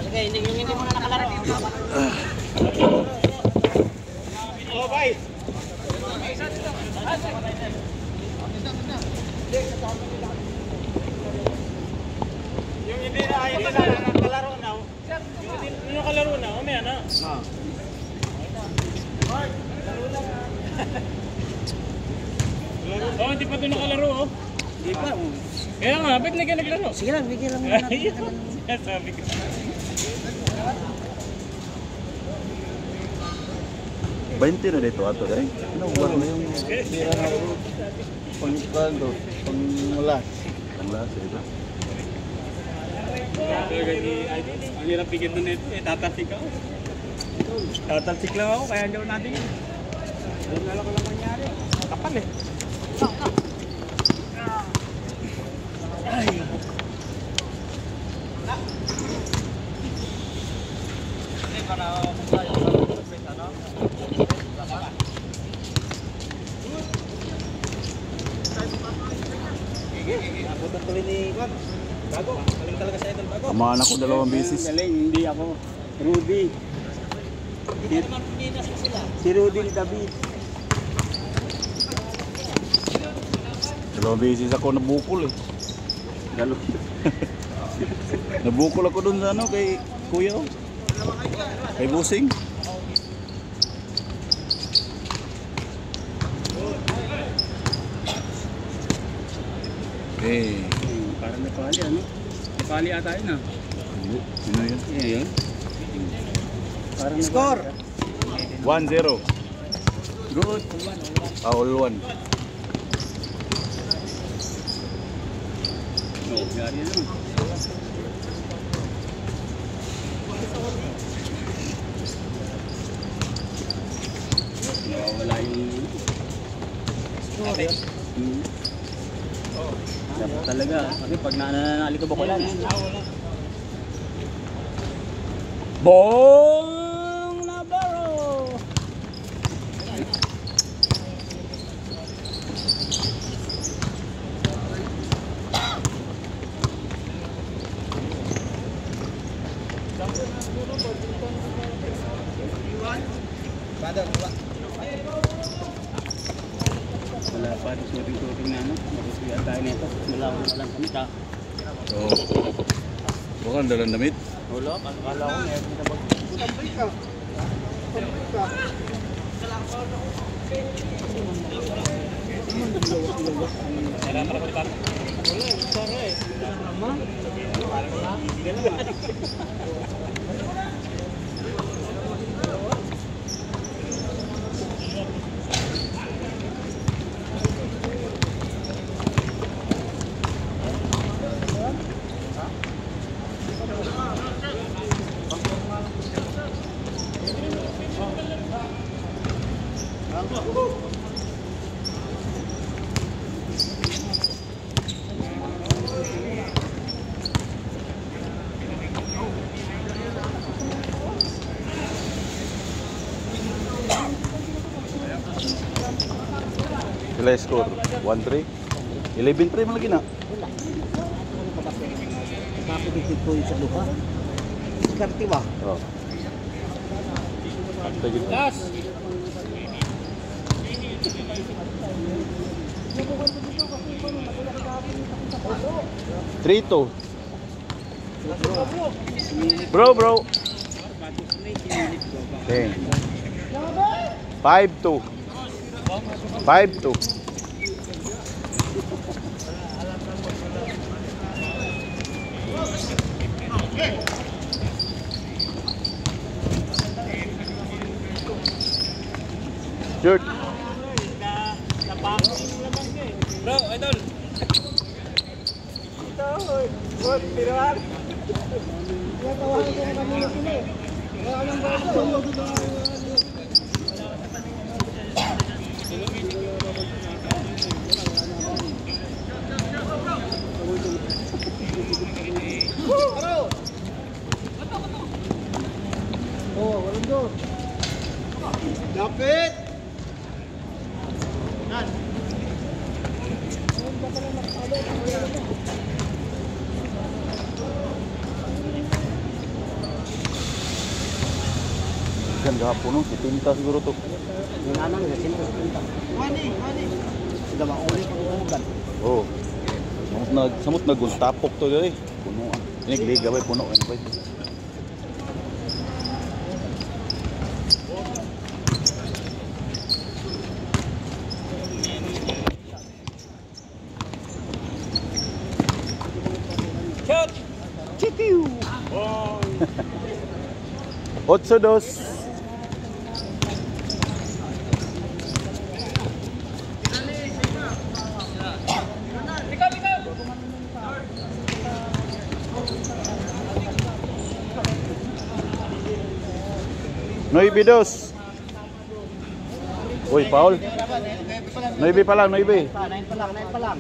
Sige, hindi mo na nakalaro. Oh, bye. Yung hindi na nakalaro na. Yung nakalaro na, umaya na. Oh, hindi pa ito nakalaro, oh. Hindi pa. Kaya nga, ba't hindi ka naglaro? Sige lang, bigyan lang muna natin. Sabi ko. 20 na dito ato, guys. Ano ba yung Bira na ako. Pang-kaldo. Pang-mulas. panglas ito? Ang hirap bigyan doon ito, tatasik ako. Tatasik lang ako, kaya hindi ako natin yun. Alam na lang ko lang mangyari. Kapal eh. Ay. Hindi, para kung tayo. Abutan tuloy ni Juan. Bago, galing talaga sa idol bago. Tamaan ako 2 beses. Galing, hindi ako. Rudy. Hindi naman pininas ko sila. Si Rudy David. 2 beses ako nabukol eh. Galo. Nabukol ako dun sa ano kay Kuya ko. Kay Busing. Eh, Parang napali, ano? Napali ata yun, ah. sino yun? Yun. Parang Score! 1-0. Good. All 1. No, gari yun. Wala yung... Score. Dapat talaga. Kasi pag nananalikab ako lang. Bong Navarro! Wala pa rin shooting na ano. Magkasuyan tayo nito. Wala kami ka. So, baka ang dalang damit. Wala, akala ko na yung nabag. Kailangan para palitan. Wala, sana eh. Naman. Sila score 1-3. 11-3 mo lagi na. Kapitid ko yung sa lupa. Iskarte ba? Oh. Last! 3-2. Bro. Okay. 5-2. 5-2. Shirt. Bro, idol! Ito, good, tiruan! Natawagan ko kanina sila eh. Wala nang bago. Oh, walang doon. Lapit! Nan. Daghan gahapon no, 70 siguro to. Yung anang, sinta. Wani. Sige, mauli pang ugan. Oh. Samot tapok to diri. Puno. Ini liga bay puno en bay. Shot! Chitiu. Oh! 8-2. Noibi dos. Uy, Paul. Noibi pa lang, Noibi. 9 pa lang.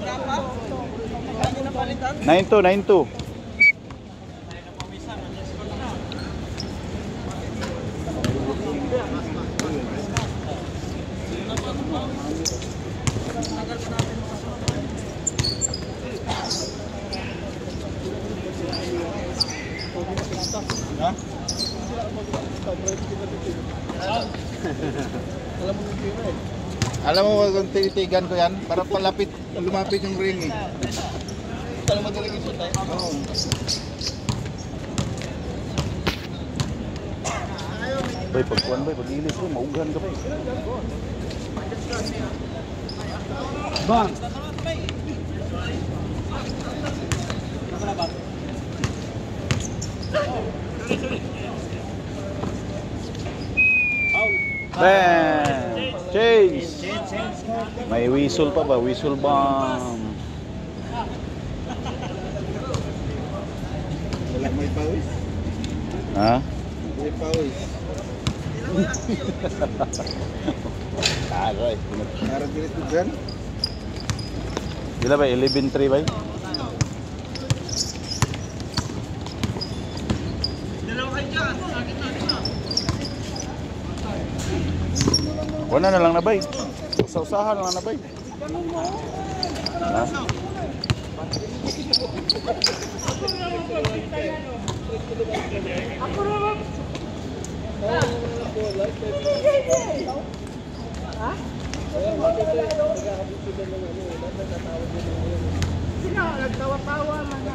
9-2. Alam mo kung tinitigan ko yan, para lumapit yung ring eh. Alam mo talaga yung shot eh. Oo. Bay, pagkuhan bay, pag-ilis ko, maugan ka bay. Bang! Bam! Change! May whistle pa ba? Whistle bomb. Wala may pawis. Ha? May pawis. Aray. Naragilit mo dyan. Gila ba? 11-3 ba? Wala na lang na bay. Usahan lang na bay. Ha?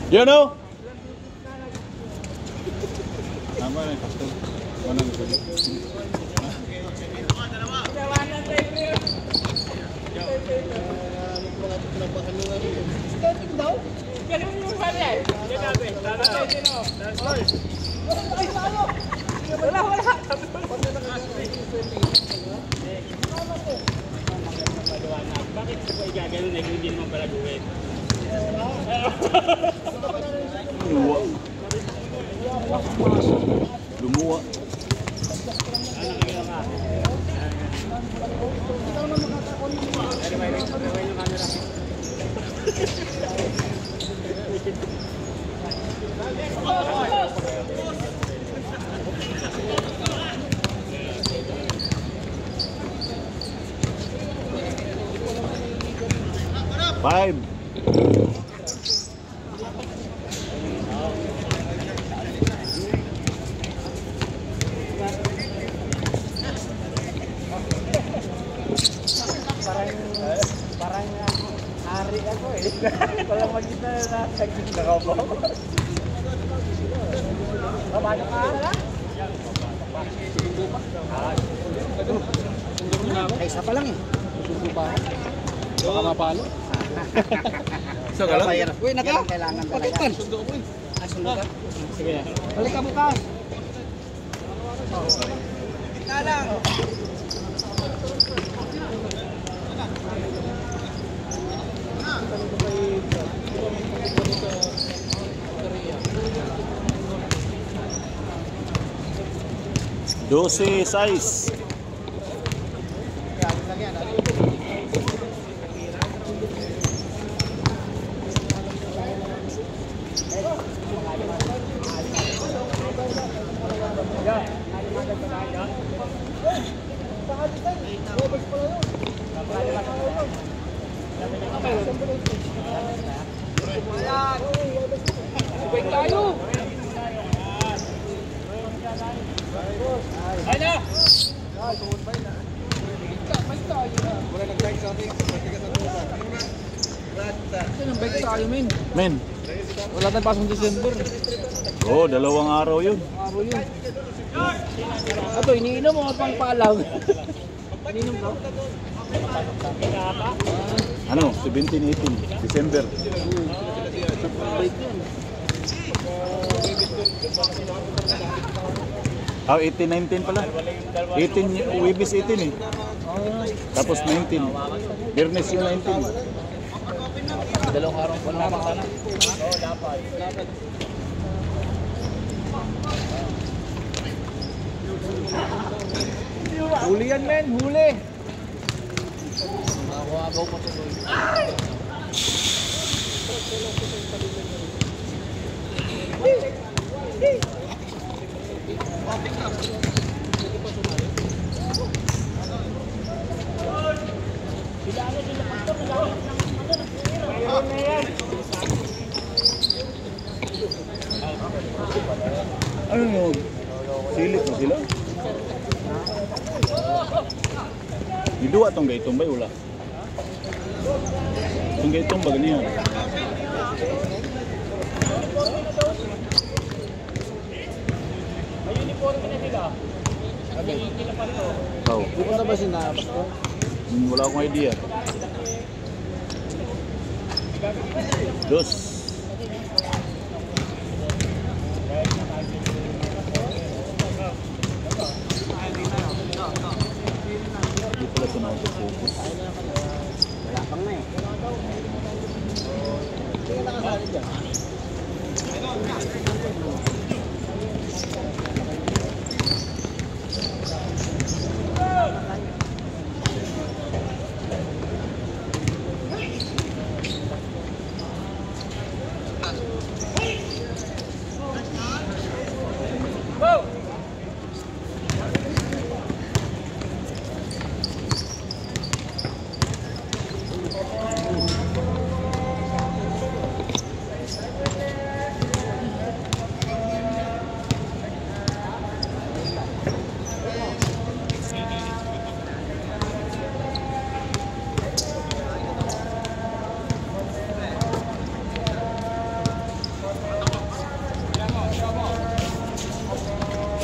You know? Tama na yung pastor. Manang ko. Bakit ko igagano na hindi naman pala gawin? Lumuwa. Five. Parang hari ako eh. Walang magkita na saglit na ako. Paano ka? Ay, isa pa lang eh. Susubo pa. Baka mapalo. So, galang? Uy, kailangan talaga. Sundo ko eh. Sundo ka? Sige. Balik ka bukas. Kita lang. Doce size. Ay na! Wala nag-bike sa akin. Matigas na tuwa. Ito nang bike sa akin, men. Men. Wala tayong pasong December. Oh, 2 araw yun. Araw yun. Ito, iniinom mo pang palaw. Iniinom ko? Ano? 17, 18. December. Bike yun. Ah, 18, 19 pala. 18, Webis 18 eh. Tapos 19. Biyernes yung 19. Dalawang araw pa lang sana. Huli yan, men. Huli. Nakakagaw pa tuloy. Ano yun? Silip na sila? Diduwa tong gaytong ba? Wala. Tong gaytong ba ganyan? Oh. Di ba na ba sinabas ko? Wala akong idea. Dos. Hindi pala ito na-focus. Wala pang na eh. Kaya nakasali dyan.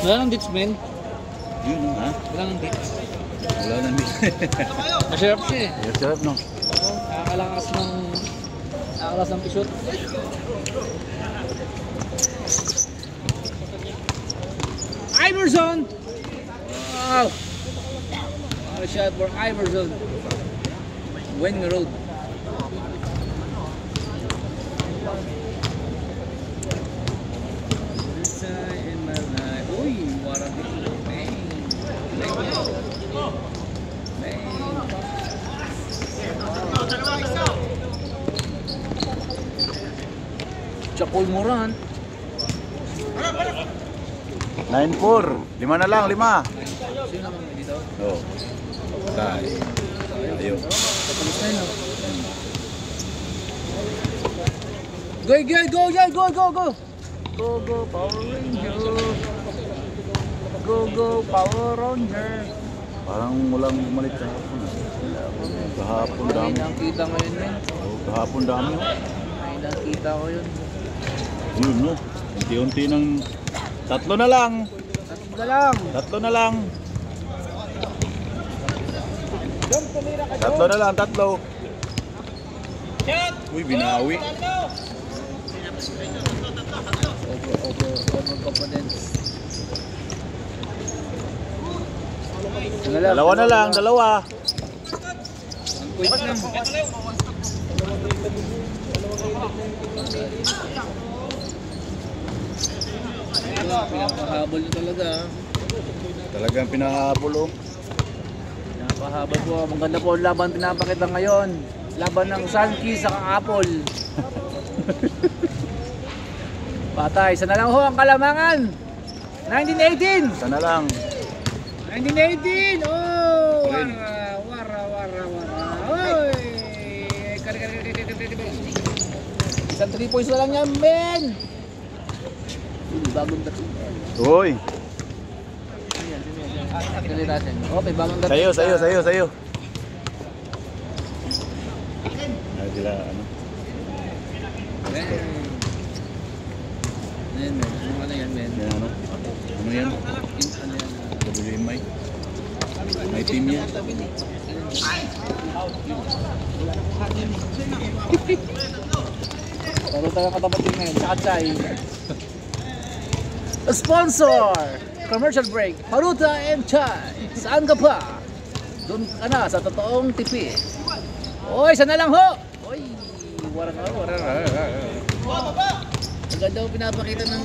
Wala nang dates, men. Yun, ha? Wala nang dates. Wala nang Masarap siya eh. Yes, sarap, no? Nakakalakas ng pisot. Iverson! Wow! What a shot for Iverson. Wing Road. In my life. Uy, what a beautiful thing. Chapol Moran. 9-4. 5 na lang, 5. Sino naman dito? Oh. Tay. Ayun. Tapos na yun. Go, go, go, go, go, go, go! Go, go, Power Ranger! Go, go, Power Ranger! Parang walang bumalik sa hapon. Kahapon Ay, dami. nakita ngayon eh. Oh, kahapon dami. Ay, nakita ko yun. Yun, no? Unti-unti ng... 3 na lang. Tatlo na lang. 3 na lang. 3 na lang, 3. Uy, binawi. Overconfidence. Dalawa na lang, 2. Wait lang. Pinapahabol nyo talaga. Talagang pinahabol, oh. Pinapahabol po. Maganda po ang laban pinapakita ngayon. Laban ng Sunky sa Apple. Patay. Sana lang ho ang kalamangan. 1918. Sana lang. 1918. Oh! Rin. Wara. Oy! Isang 3 points na lang yan, men! Bagong dating. Uy. Dali natin. Okay, bagong dating. Sa'yo. Ay, sila, ano? Ayan, men. Ano yan, men? Yan, ano? Ano yan? Ano yan? WMI. May team yan. Pero tayo katapat din ngayon. Tsaka Chay. Sponsor! Commercial break. Paruta and Chay. Saan ka pa? Doon ka na sa totoong tipid. Oy, sana lang ho! Oy, warang. Ang ganda ko pinapakita ng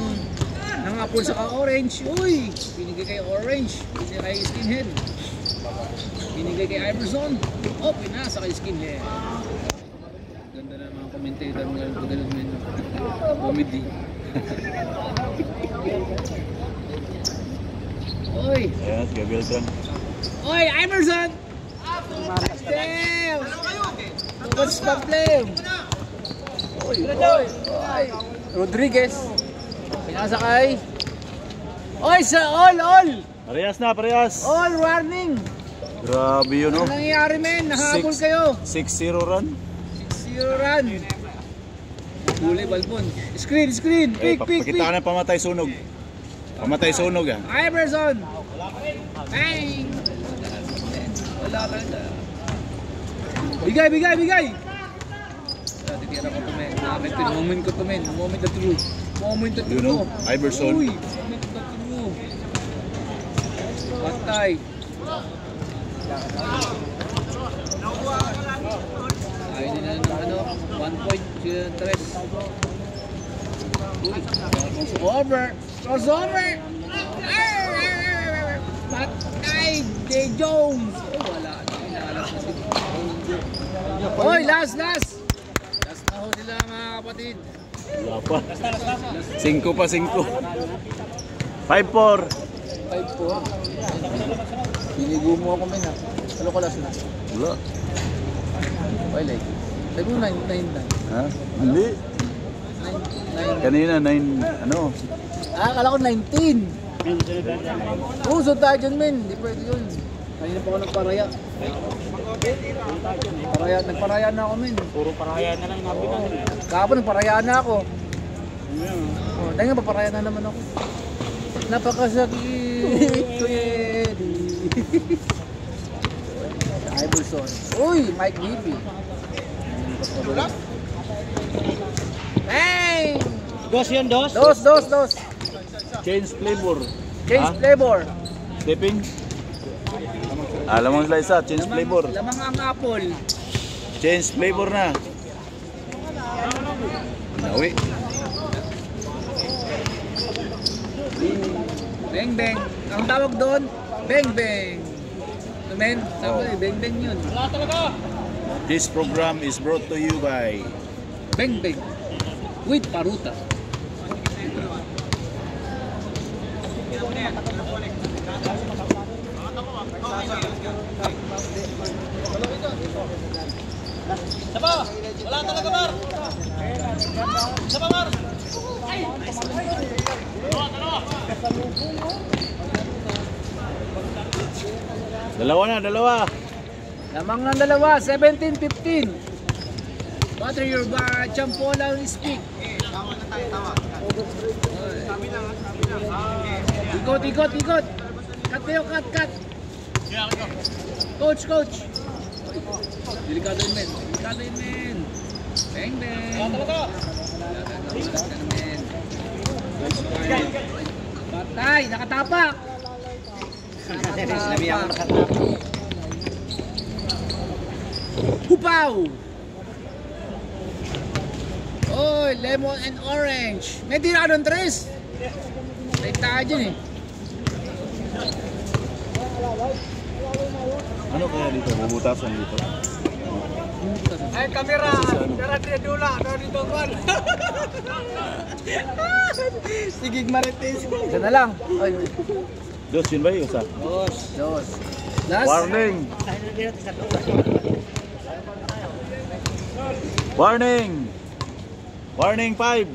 apple saka orange. Uy, binigay kay orange. Binigay kay skinhead. Binigay kay Iverson. Oh, pinasa kay skinhead. Ganda na mga commentator ngayon pag ganun men. Comedy. Oy! Ayan, si Gabriel. Oy, Iverson! Damn! What's the problem? Oy! Rodriguez! Pinasa kay... Oy, sa all! Parehas na, parehas. All warning! Grabe yun, no? Ano nangyayari men? Nahabol Six- kayo! 6-0 run. 0 run! Huli, Balbon. Screen! Eh, Quick! pakita ka na pamatay sunog. Pamatay sunog, ah. Iverson! Bang! Wala talaga. Bigay! Titira ko to men. Moment ko to men. Moment of truth. You know, Iverson. Uy! Moment of truth. Patay. Ayaw nila ng ano, 1 point, 3. Crossover! Patay! Jay Jones! Oh, wala. Inalas na sila. Hoy, last! Last na ho sila mga kapatid. Wala pa. 5 pa, 5. 5-4. 5-4. Pinigo mo ako men ha. Ano ko last na? Wala. Okay, like. Sabi mo 9. Ha? Hindi. 9. Kanina, 9, ano? Akala ko 19. Puso tayo dyan men. Hindi pwede yun. Kanina pa ako nagparaya. Nagparaya na ako men. Puro paraya na lang nabilang. Kahapon nagparaya na ako. Dahil nga paparaya na naman ako. Napakasakit. Kuya Eddie. Iverson. Uy, Mike Bibby. Bang! Dos yun, dos? Dos. Change flavor. Change Ha? flavor. Stepping. Alam mo sila isa, change flavor. Lamang ang apple. Change flavor na. Nawi. Bang bang. Ang tawag doon, bang bang. Ano men? Sabi bang bang yun. This program is brought to you by Bang bang. With paruta. Wala talaga, Mar! Saba, Mar! Dalawa. Lamang ng dalawa, 17-15. Butter your bar, champola speak. Ikot. Cut kayo, cut. Coach. Delikado yun, men. Bang, bang. Patay, nakatapak. Hupaw! Oy, lemon and orange. May tira ka doon, Tres. May tayo dyan eh. Ano kaya dito? Bubutasan dito. Ay, kamera! Tara, tinadula! Tara dito, Juan! Sigig Marites! Isa na lang. Ay, Dos yun ba yung isa? dos. Last. Warning 5.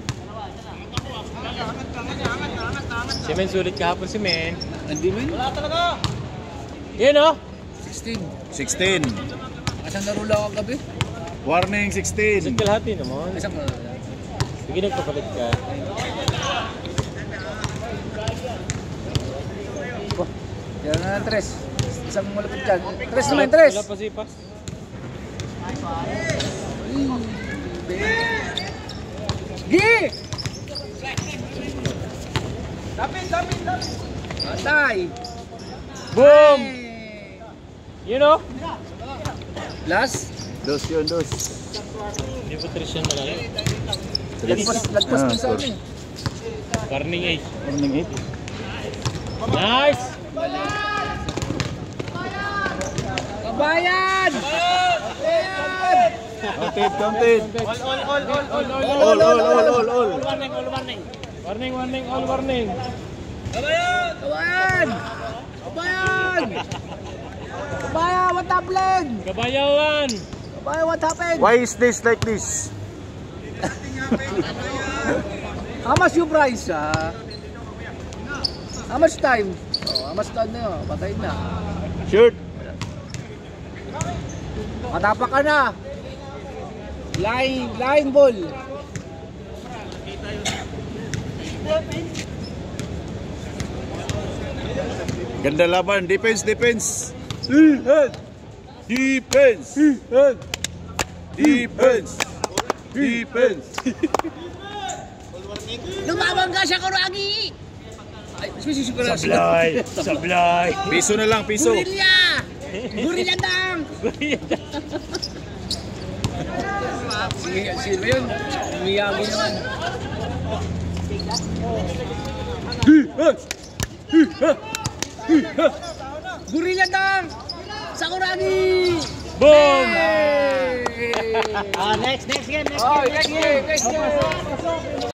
Si Men, sulit kahapon si Men. Hindi men? Wala talaga! Yun o. 16. 16. Isang laro lang ang gabi. Warning 16. Kalahati naman. Isang laro lang. Sige, nagpapalit ka. Oh, yan na ng 3. Isang malapit dyan. 3 naman, 3. Wala pa sipas. Gi! Patay! Boom! Ay! Yun o. Last? Dos yun, dos. Hindi po 3 yan malaki. Lagpas Ah, din sa amin. Warning 8. Warning 8. Nice! Kabayan! Kabayan! Counted, counted. All. All. Warning, all warning. Kabayan! Kabayan! Kabayan, what happened? Kabayawan! Kabayan, what happened? Why is this like this? How much you price, ha? How much time? Oh, how much time na yun? Patay na. Shoot. Matapak ka na. Line ball. Ganda laban. Defense. Defense. Defense. Lumabang ka siya, Kuragi! Ay, sumisisi ko na. Sablay! Piso na lang, piso. Gurilya! Gurilya dang! Sino yun? Miyagi naman. Gurilya dang! Sakuragi! Boom! Hey! Next game! Oh, next game!